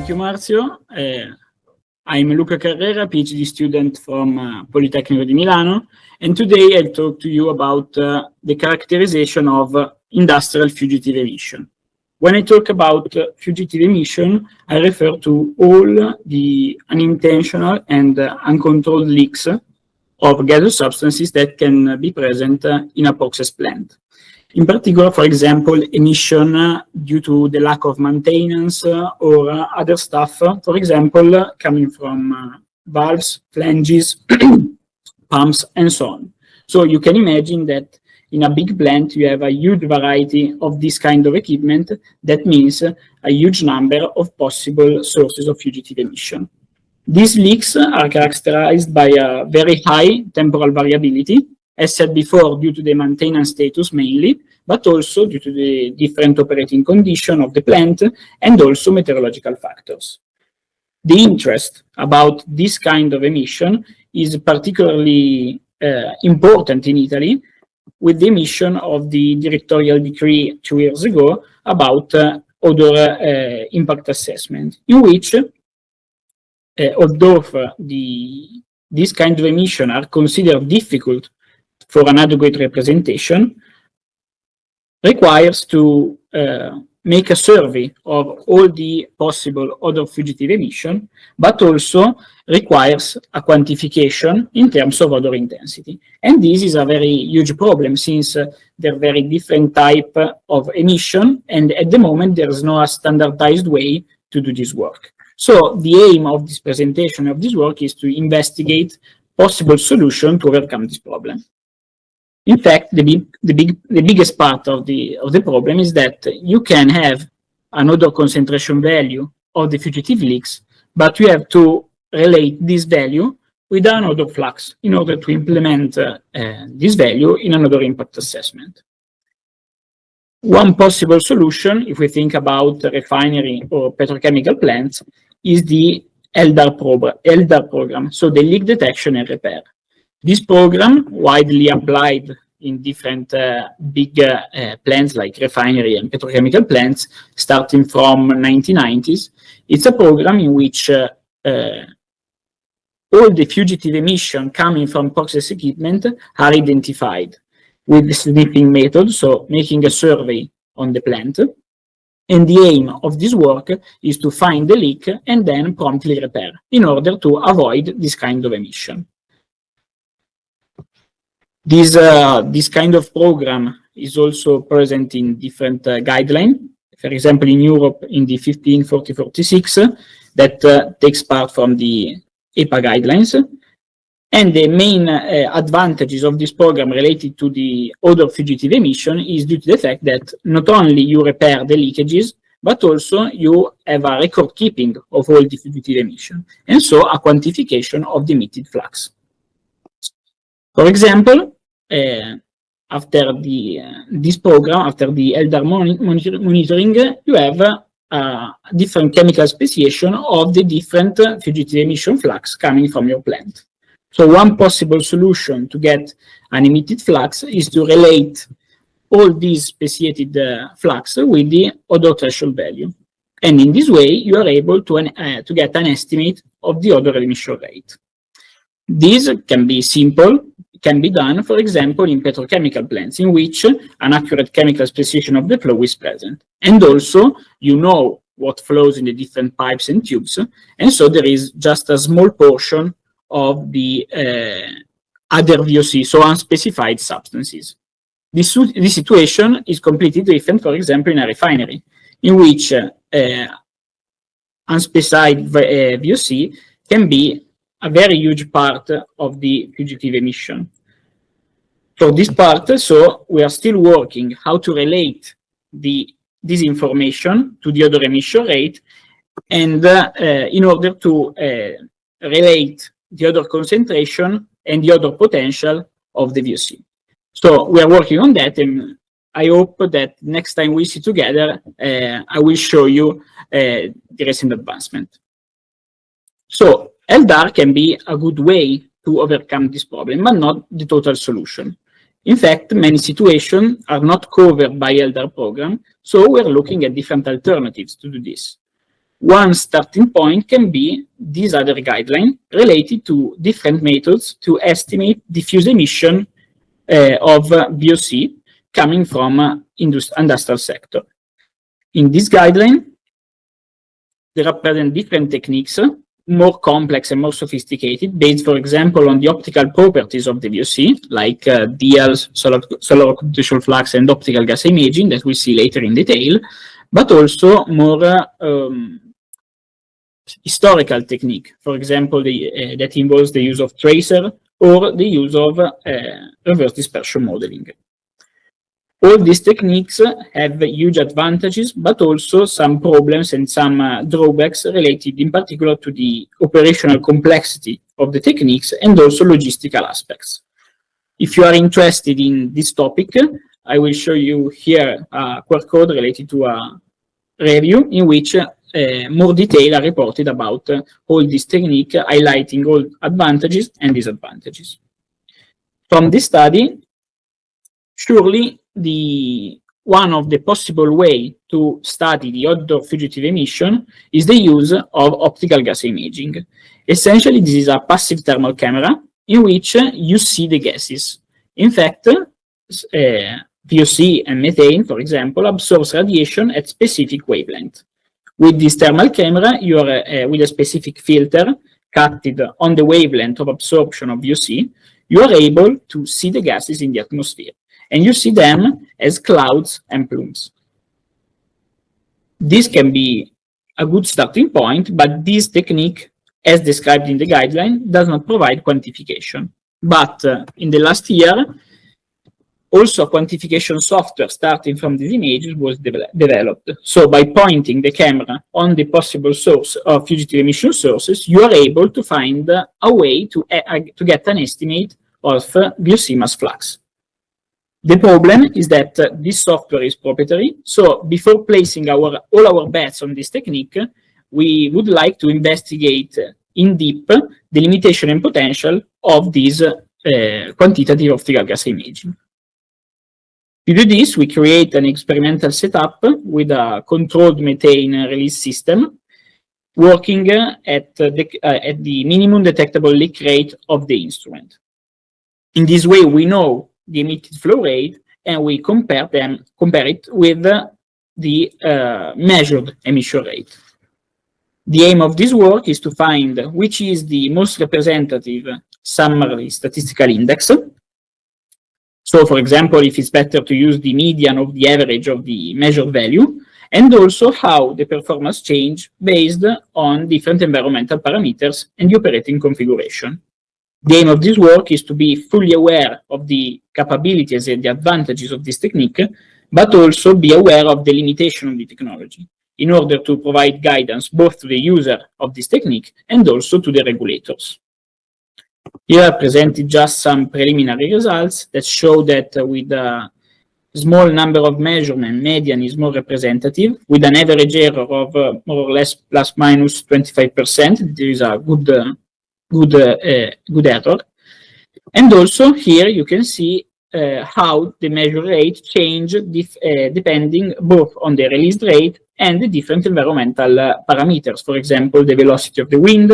Thank you, Marzio. I'm Luca Carrera, PhD student from Politecnico di Milano, and today I'll talk to you about the characterization of industrial fugitive emission. When I talk about fugitive emission, I refer to all the unintentional and uncontrolled leaks of gaseous substances that can be present in a process plant. In particular, for example, emission due to the lack of maintenance or other stuff, for example, coming from valves, flanges, pumps, and so on. So you can imagine that in a big plant, you have a huge variety of this kind of equipment. That means a huge number of possible sources of fugitive emission. These leaks are characterized by a very high temporal variability, as said before, due to the maintenance status mainly, but also due to the different operating condition of the plant and also meteorological factors. The interest about this kind of emission is particularly important in Italy, with the emission of the directorial decree 2 years ago about odor impact assessment, in which, although this kind of emission are considered difficult for an adequate representation, requires to make a survey of all the possible odor fugitive emission, but also requires a quantification in terms of odor intensity. And this is a very huge problem, since there are very different type of emission, and at the moment there is no standardized way to do this work. So the aim of this presentation of this work is to investigate possible solution to overcome this problem. In fact, the biggest part of the problem is that you can have an odor concentration value of the fugitive leaks, but you have to relate this value with an odor flux in order to implement this value in an odor impact assessment. One possible solution, if we think about refinery or petrochemical plants, is the LDAR program, so the leak detection and repair. This program, widely applied in different big plants like refinery and petrochemical plants, starting from 1990s, it's a program in which all the fugitive emission coming from process equipment are identified with the sniffing method, so making a survey on the plant. And the aim of this work is to find the leak and then promptly repair in order to avoid this kind of emission. This kind of program is also present in different guidelines. For example, in Europe, in the 154046, that takes part from the EPA guidelines. And the main advantages of this program related to the odor fugitive emission is due to the fact that not only you repair the leakages, but also you have a record keeping of all the fugitive emission, and so a quantification of the emitted flux. For example, after this program, after the LDAR monitoring, you have a different chemical speciation of the different fugitive emission flux coming from your plant. So one possible solution to get an emitted flux is to relate all these speciated flux with the odor threshold value. And in this way, you are able to get an estimate of the odor emission rate. This can be simple, can be done, for example, in petrochemical plants, in which an accurate chemical speciation of the flow is present. And also, you know what flows in the different pipes and tubes, and so there is just a small portion of the other VOC, so unspecified substances. This situation is completely different, for example, in a refinery, in which unspecified VOC can be a very huge part of the fugitive emission. For this part, so we are still working how to relate this information to the odor emission rate, and in order to relate the odor concentration and the odor potential of the VOC. So we are working on that, and I hope that next time we see together, I will show you the recent advancement. So LDAR can be a good way to overcome this problem, but not the total solution. In fact, many situations are not covered by LDAR program, so we're looking at different alternatives to do this. one starting point can be this other guideline related to different methods to estimate diffuse emission of VOC coming from industrial sector. In this guideline, there are present different techniques, more complex and more sophisticated, based, for example, on the optical properties of the VOC, like DLs, solar occultation flux, and optical gas imaging that we'll see later in detail, but also more historical technique, for example, that involves the use of tracer or the use of reverse dispersion modeling. All these techniques have huge advantages, but also some problems and some drawbacks related in particular to the operational complexity of the techniques and also logistical aspects. If you are interested in this topic, I will show you here a QR code related to a review in which more detail are reported about all this technique, highlighting all advantages and disadvantages. From this study, surely one of the possible way to study the odor fugitive emission is the use of optical gas imaging. Essentially, this is a passive thermal camera in which you see the gases. In fact, VOC and methane, for example, absorbs radiation at specific wavelength. With this thermal camera, you are with a specific filter cutted on the wavelength of absorption of VOC, you are able to see the gases in the atmosphere, and you see them as clouds and plumes. This can be a good starting point, but this technique, as described in the guideline, does not provide quantification. But in the last year, also quantification software starting from these images was developed. So by pointing the camera on the possible source of fugitive emission sources, you are able to find a way to get an estimate of VOC mass flux. The problem is that this software is proprietary, so before placing all our bets on this technique, we would like to investigate in deep the limitation and potential of this quantitative optical gas imaging. To do this, we create an experimental setup with a controlled methane release system working at the minimum detectable leak rate of the instrument. In this way, we know the emitted flow rate and we compare it with the measured emission rate. The aim of this work is to find which is the most representative summary statistical index. So, for example, if it's better to use the median of the average of the measured value, and also how the performance change based on different environmental parameters and the operating configuration. The aim of this work is to be fully aware of the capabilities and the advantages of this technique, but also be aware of the limitation of the technology in order to provide guidance both to the user of this technique and also to the regulators. Here I presented just some preliminary results that show that with a small number of measurements, median is more representative. With an average error of more or less plus minus 25%, there is a good error. And also here you can see how the measure rate change depending both on the released rate and the different environmental parameters. For example, the velocity of the wind,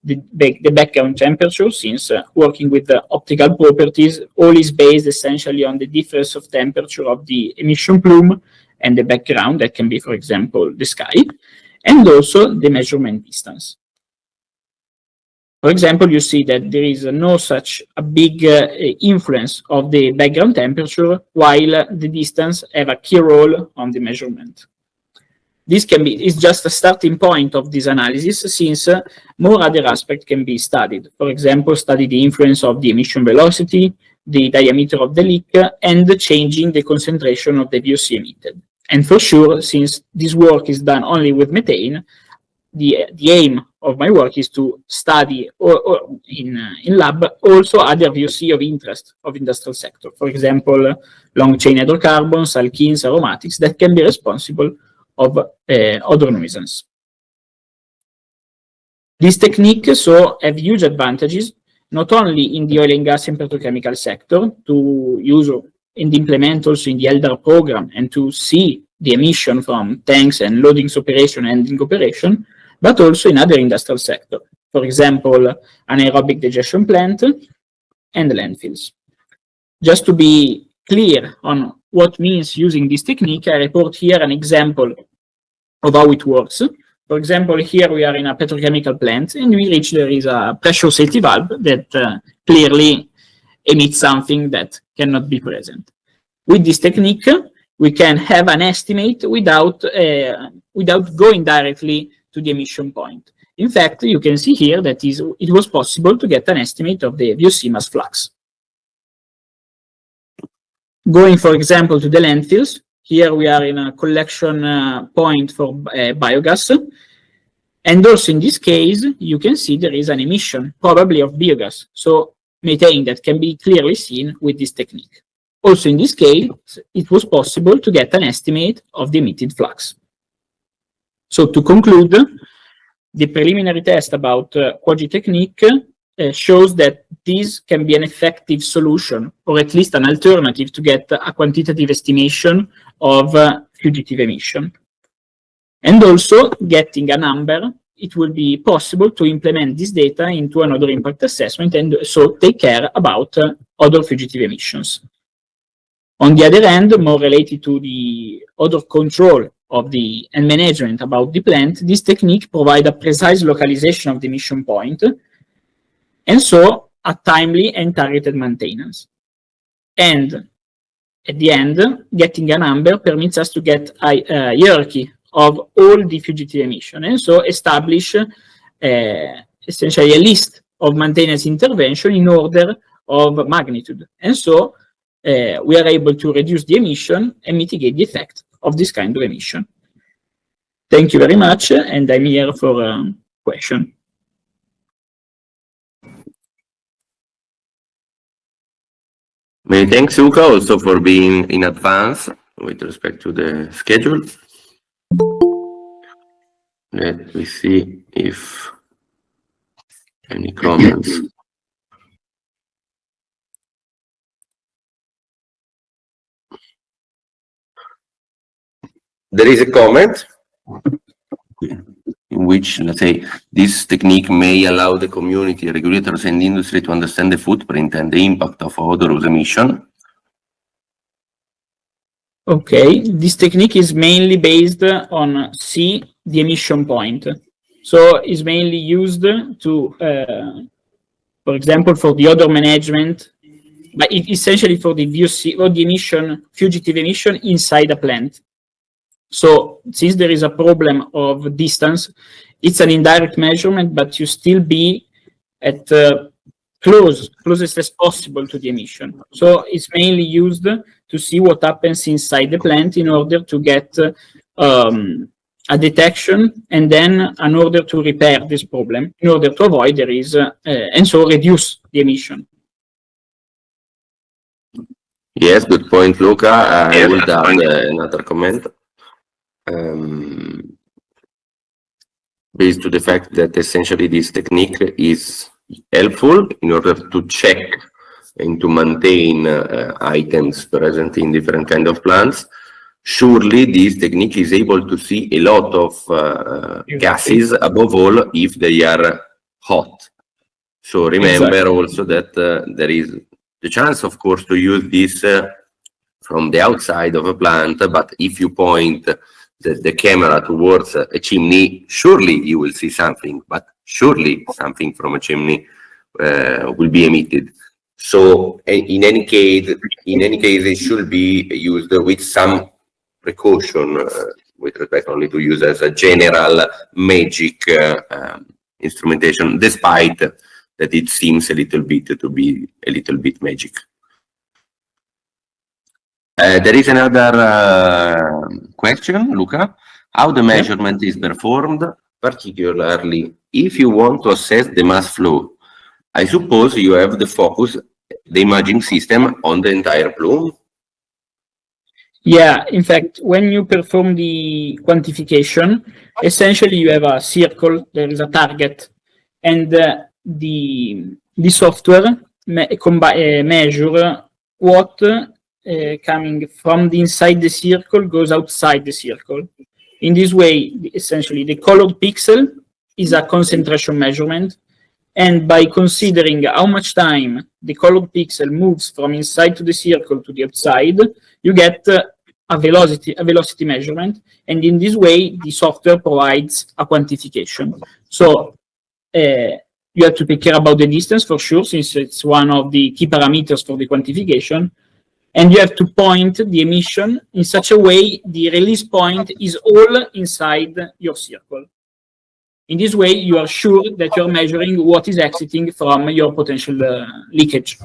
the background temperature, since working with the optical properties, all is based essentially on the difference of temperature of the emission plume and the background, that can be, for example, the sky, and also the measurement distance. For example, you see that there is no such a big influence of the background temperature, while the distance have a key role on the measurement. This is just a starting point of this analysis, since more other aspects can be studied. For example, study the influence of the emission velocity, the diameter of the leak, and changing the concentration of the VOC emitted. And for sure, since this work is done only with methane, the aim of my work is to study in lab also other VOC of interest of industrial sector. For example, long chain hydrocarbons, alkenes, aromatics that can be responsible of odor nuisance. This technique so have huge advantages, not only in the oil and gas and petrochemical sector, to use and implement also in the ELDAR program and to see the emission from tanks and loadings operation and handling operation, but also in other industrial sectors. For example, anaerobic digestion plant and landfills. Just to be clear on what means using this technique, I report here an example of how it works. For example, here we are in a petrochemical plant, and there is a pressure safety valve that clearly emits something that cannot be present. With this technique, we can have an estimate without going directly to the emission point. In fact, you can see here that it was possible to get an estimate of the VOC mass flux. Going, for example, to the landfills, here we are in a collection point for biogas. And also in this case, you can see there is an emission, probably of biogas. So methane that can be clearly seen with this technique. Also in this case, it was possible to get an estimate of the emitted flux. So to conclude, the preliminary test about Qogi technique shows that this can be an effective solution, or at least an alternative to get a quantitative estimation of fugitive emission. And also, getting a number, it will be possible to implement this data into an odor impact assessment and so take care about odor fugitive emissions. On the other hand, more related to the odor control and management about the plant, this technique provides a precise localization of the emission point, and so a timely and targeted maintenance. And at the end, getting a number permits us to get a hierarchy of all the fugitive emission, and so establish essentially a list of maintenance intervention in order of magnitude. And so we are able to reduce the emission and mitigate the effect of this kind of emission. Thank you very much, and I'm here for question. Many thanks, Luca, also for being in advance with respect to the schedule. Let me see if any comments. There is a comment in which, let's say, this technique may allow the community, regulators, and industry to understand the footprint and the impact of odorous emission. Okay, this technique is mainly based on the emission point. So it's mainly used to, for example, for the odor management, but essentially for the VOC or the emission, fugitive emission inside a plant. So since there is a problem of distance, it's an indirect measurement, but you still be at closest as possible to the emission. So it's mainly used to see what happens inside the plant in order to get a detection and then an order to repair this problem in order to avoid there is and so reduce the emission. Yes, good point, Luca. I will add another comment. Based to the fact that essentially this technique is helpful in order to check and to maintain items present in different kind of plants. Surely this technique is able to see a lot of gases, above all if they are hot. So remember also that there is the chance, of course, to use this from the outside of a plant, but if you point the camera towards a chimney, surely you will see something, but surely something from a chimney will be emitted. So in any case, it should be used with some precaution, with respect only to use as a general magic instrumentation, despite that it seems a little bit to be a little bit magic. There is another question, Luca. How the measurement is performed, particularly if you want to assess the mass flow. I suppose you have the focus, the imaging system on the entire plume. Yeah, in fact, when you perform the quantification, essentially you have a circle, there is a target, and the software measure what coming from the inside the circle goes outside the circle. In this way, essentially, the colored pixel is a concentration measurement. And by considering how much time the colored pixel moves from inside to the circle to the outside, you get a velocity measurement. And in this way, the software provides a quantification. So you have to take care about the distance for sure, since it's one of the key parameters for the quantification. And you have to point the emission in such a way the release point is all inside your circle. In this way, you are sure that you're measuring what is exiting from your potential leakage.